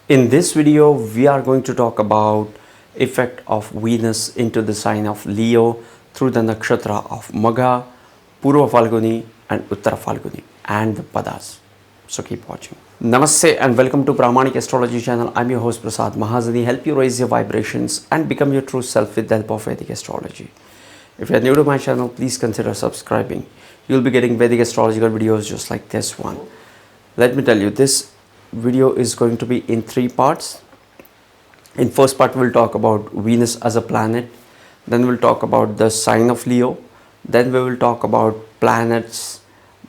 In this video, we are going to talk about effect of Venus into the sign of Leo through the Nakshatra of Magha, Purva Phalguni and Uttara Phalguni and the Padas. So keep watching. Namaste and welcome to Vedic Astrology channel. I'm your host Prasad Mahazani. Help you raise your vibrations and become your true self with the help of Vedic Astrology. If you are new to my channel, please consider subscribing. You'll be getting Vedic astrological videos just like this one. Let me tell you, this video is going to be in three parts. In first part, we'll talk about Venus as a planet. Then we'll talk about the sign of Leo. Then we will talk about planet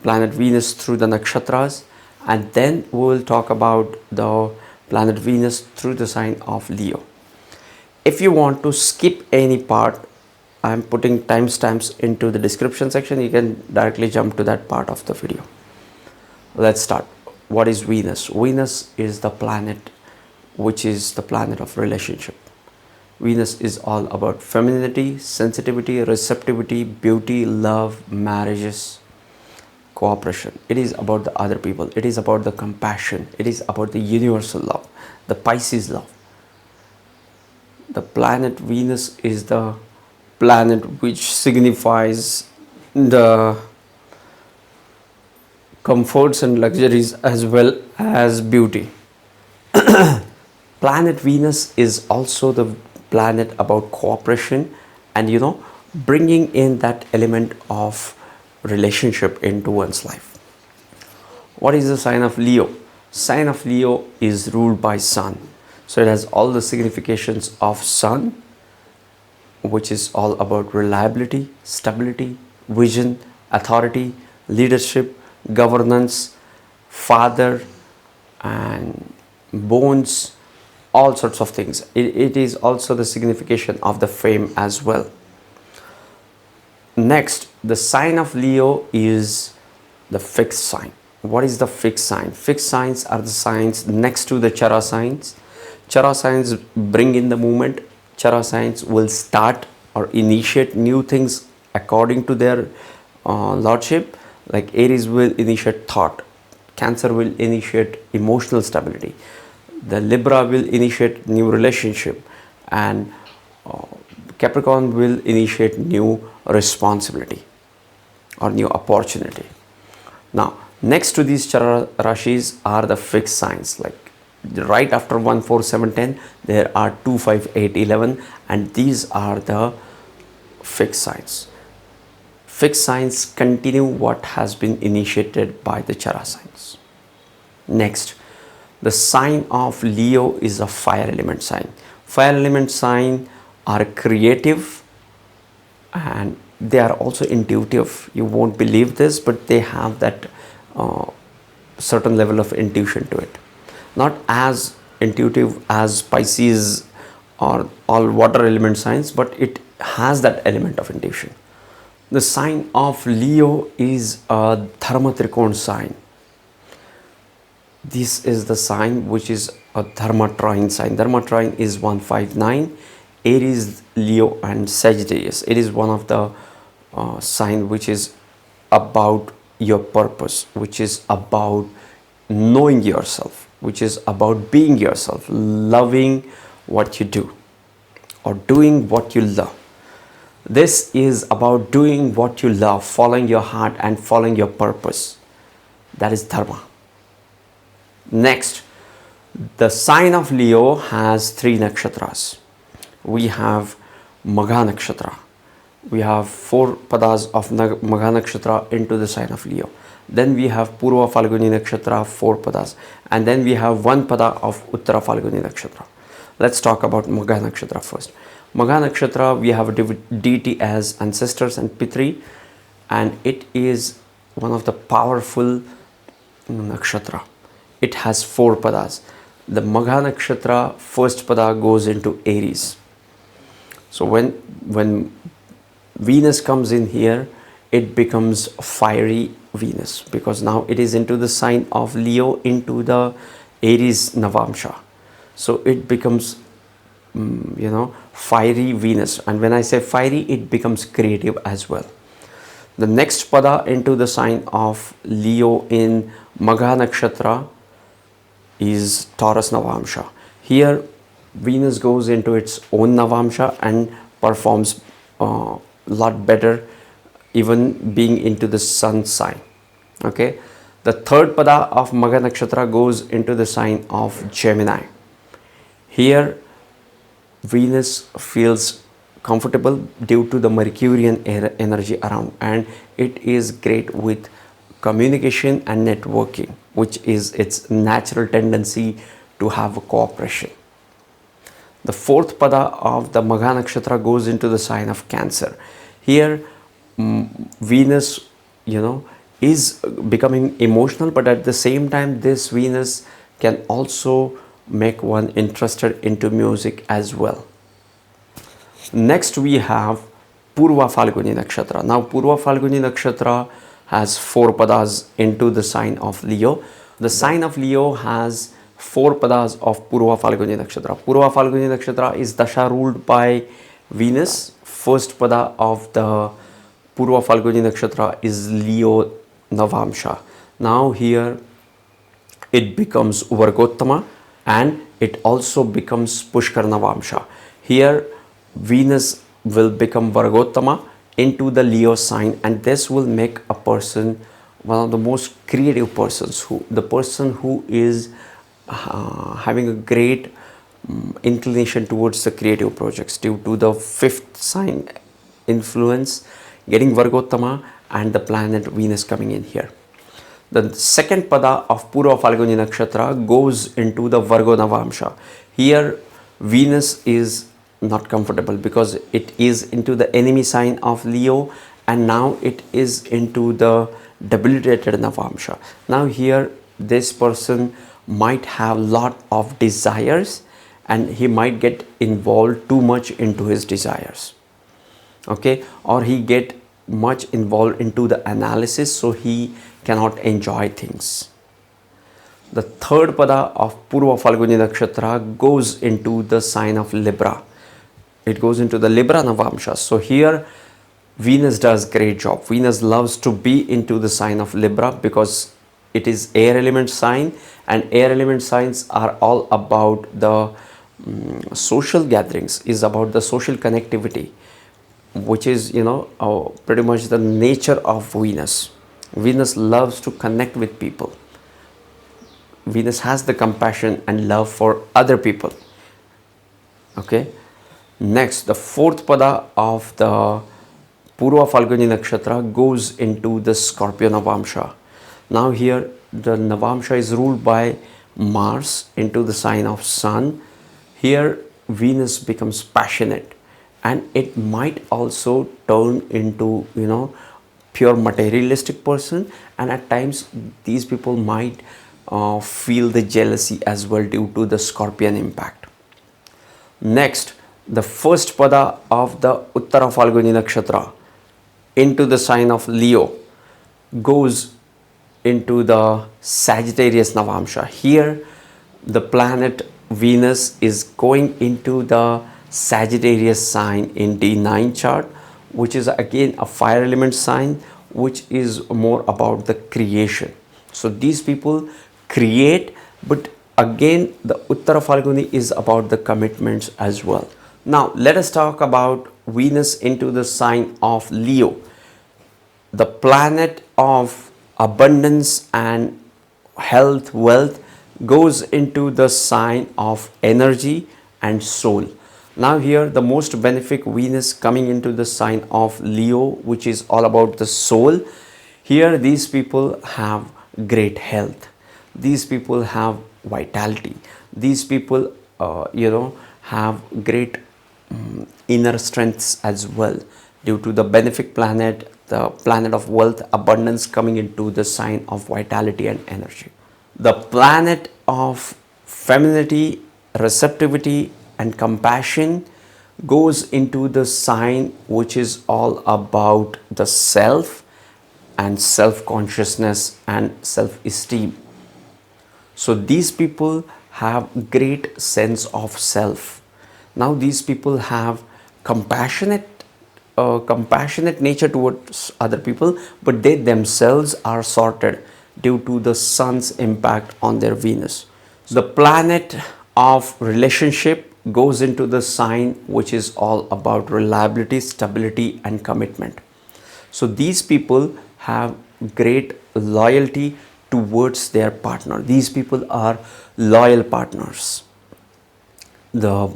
Venus through the nakshatras. And then we will talk about the planet Venus through the sign of Leo. If you want to skip any part, I'm putting timestamps into the description section. You can directly jump to that part of the video. Let's start. What is Venus? Venus is the planet which is the planet of relationship. Venus is all about femininity, sensitivity, receptivity, beauty, love, marriages, cooperation. It is about the other people. It is about the compassion. It is about the universal love, the Pisces love. The planet Venus is the planet which signifies the comforts and luxuries as well as beauty. Planet Venus is also the planet about cooperation and bringing in that element of relationship into one's life. What is the sign of Leo? Sign of Leo is ruled by Sun. So it has all the significations of Sun, which is all about reliability, stability, vision, authority, leadership, governance, father and bones, all sorts of things. It is also the signification of the fame as well. Next, the sign of Leo is the fixed sign. What is the fixed sign? Fixed signs are the signs next to the Chara signs. Chara signs bring in the movement. Chara signs will start or initiate new things according to their lordship. Like Aries will initiate thought, Cancer will initiate emotional stability, the Libra will initiate new relationship, and Capricorn will initiate new responsibility or new opportunity. Now, next to these Chara Rashis are the fixed signs. Like right after 1, 4, 7, 10, there are 2, 5, 8, 11, and these are the fixed signs. Fixed signs continue what has been initiated by the Chara signs. Next, the sign of Leo is a fire element sign. Fire element sign are creative and they are also intuitive. You won't believe this, but they have that certain level of intuition to it. Not as intuitive as Pisces or all water element signs, but it has that element of intuition. The sign of Leo is a Dharma Trikona sign. This is the sign which is a Dharma trine sign. Dharma trine is 159, Aries, Leo and Sagittarius. It is one of the sign which is about your purpose, which is about knowing yourself, which is about being yourself, loving what you do or doing what you love. This is about doing what you love, following your heart and following your purpose. That is Dharma. Next, the sign of Leo has 3 nakshatras. We have Magha Nakshatra. We have 4 padas of Magha Nakshatra into the sign of Leo. Then we have Purva Phalguni Nakshatra, 4 padas. And then we have 1 pada of Uttara Phalguni Nakshatra. Let's talk about Magha Nakshatra first. Magha Nakshatra, we have a deity as ancestors and Pitri, and it is one of the powerful nakshatra. It has 4 padas. The Magha Nakshatra first pada goes into Aries. So when Venus comes in here, it becomes fiery Venus, because now it is into the sign of Leo, into the Aries Navamsha. So it becomes fiery Venus, and when I say fiery, it becomes creative as well. The next pada into the sign of Leo in Magha Nakshatra is Taurus Navamsha. Here Venus goes into its own Navamsha and performs a lot better, even being into the sun sign. Okay, the third pada of Magha Nakshatra goes into the sign of Gemini. Here Venus feels comfortable due to the Mercurian energy around, and it is great with communication and networking, which is its natural tendency to have a cooperation. The fourth pada of the Magha Nakshatra goes into the sign of Cancer. Here Venus, is becoming emotional, but at the same time this Venus can also make one interested into music as well. Next we have Purva Phalguni Nakshatra. Now Purva Phalguni Nakshatra has 4 padas into the sign of Leo. The sign of Leo has 4 padas of Purva Phalguni Nakshatra. Purva Phalguni Nakshatra is dasha ruled by Venus. First pada of the Purva Phalguni Nakshatra is Leo Navamsha. Now here it becomes Vargottama and it also becomes Pushkar Navamsha. Here Venus will become Vargottama into the Leo sign, and this will make a person one of the most creative persons, the person who is having a great inclination towards the creative projects due to the 5th sign influence getting Vargottama and the planet Venus coming in here. The second pada of Purva Phalguni Nakshatra goes into the Vargo Navamsha. Here Venus is not comfortable because it is into the enemy sign of Leo, and now it is into the debilitated Navamsha. Now here this person might have lot of desires and he might get involved too much into his desires. Okay, or he get much involved into the analysis, so he cannot enjoy things. The third pada of Purva Phalguni Nakshatra goes into the sign of Libra. It goes into the Libra Navamsha. So here Venus does great job. Venus loves to be into the sign of Libra because it is air element sign, and air element signs are all about the social gatherings, is about the social connectivity, which is pretty much the nature of Venus. Venus loves to connect with people. Venus has the compassion and love for other people. Okay, next the fourth pada of the Purva Phalguni Nakshatra goes into the Scorpio Navamsha. Now here the Navamsha is ruled by Mars into the sign of Sun. Here Venus becomes passionate, and it might also turn into pure materialistic person, and at times these people might feel the jealousy as well due to the Scorpion impact. Next, the first pada of the Uttara Phalguni Nakshatra into the sign of Leo goes into the Sagittarius Navamsha. Here the planet Venus is going into the Sagittarius sign in D9 chart, which is again a fire element sign, which is more about the creation. So these people create, but again the Uttara Phalguni is about the commitments as well. Now let us talk about Venus into the sign of Leo. The planet of abundance and health, wealth goes into the sign of energy and soul. Now here the most benefic Venus coming into the sign of Leo, which is all about the soul. Here these people have great health. These people have vitality. These people have great inner strengths as well due to the benefic planet, the planet of wealth, abundance coming into the sign of vitality and energy. The planet of femininity, receptivity and compassion goes into the sign which is all about the self and self-consciousness and self-esteem. So these people have great sense of self. Now these people have compassionate nature towards other people, but they themselves are sorted due to the sun's impact on their Venus. The planet of relationship goes into the sign which is all about reliability, stability, and commitment. So these people have great loyalty towards their partner. These people are loyal partners. The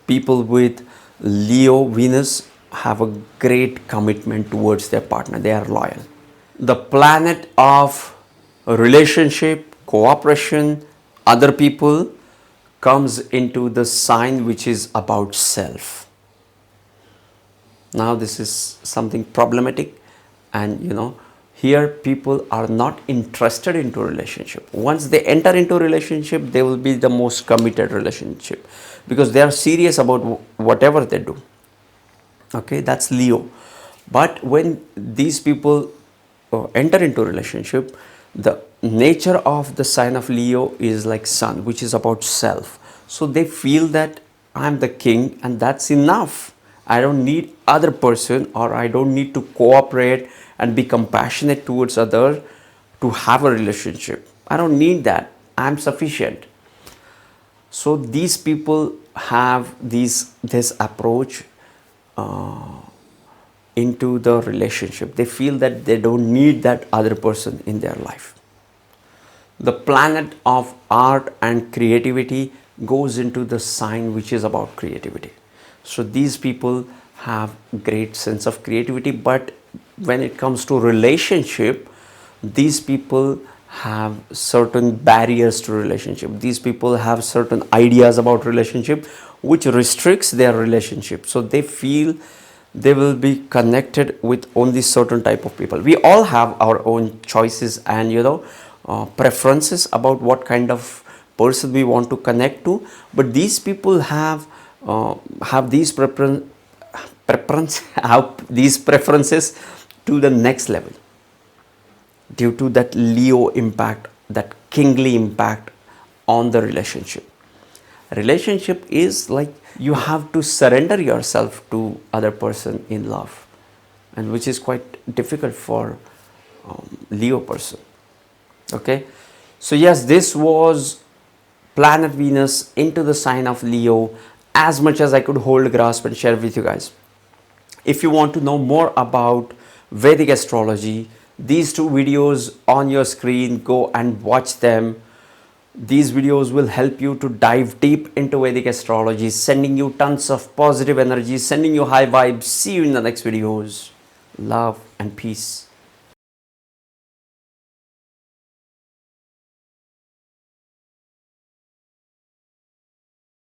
people with Leo Venus have a great commitment towards their partner. They are loyal. The planet of relationship, cooperation, other people comes into the sign which is about self. Now this is something problematic, and here people are not interested into a relationship. Once they enter into a relationship, they will be the most committed relationship because they are serious about whatever they do. Okay, that's Leo. But when these people enter into a relationship, the nature of the sign of Leo is like sun, which is about self. So they feel that I'm the king and that's enough. I don't need other person, or I don't need to cooperate and be compassionate towards others to have a relationship. I don't need that. I'm sufficient. So these people have this approach into the relationship. They feel that they don't need that other person in their life. The planet of art and creativity goes into the sign which is about creativity. So these people have great sense of creativity, but when it comes to relationship, these people have certain barriers to relationship. These people have certain ideas about relationship which restricts their relationship. So they feel they will be connected with only certain type of people. We all have our own choices and preferences about what kind of person we want to connect to, but these people have these preferences to the next level due to that Leo impact, that kingly impact on the relationship. Relationship is like you have to surrender yourself to other person in love, and which is quite difficult for Leo person. Okay, so yes, this was planet Venus into the sign of Leo, as much as I could hold, grasp and share with you guys. If you want to know more about Vedic astrology, these two videos on your screen, go and watch them. These videos will help you to dive deep into Vedic astrology, sending you tons of positive energy, sending you high vibes. See you in the next videos. Love and peace.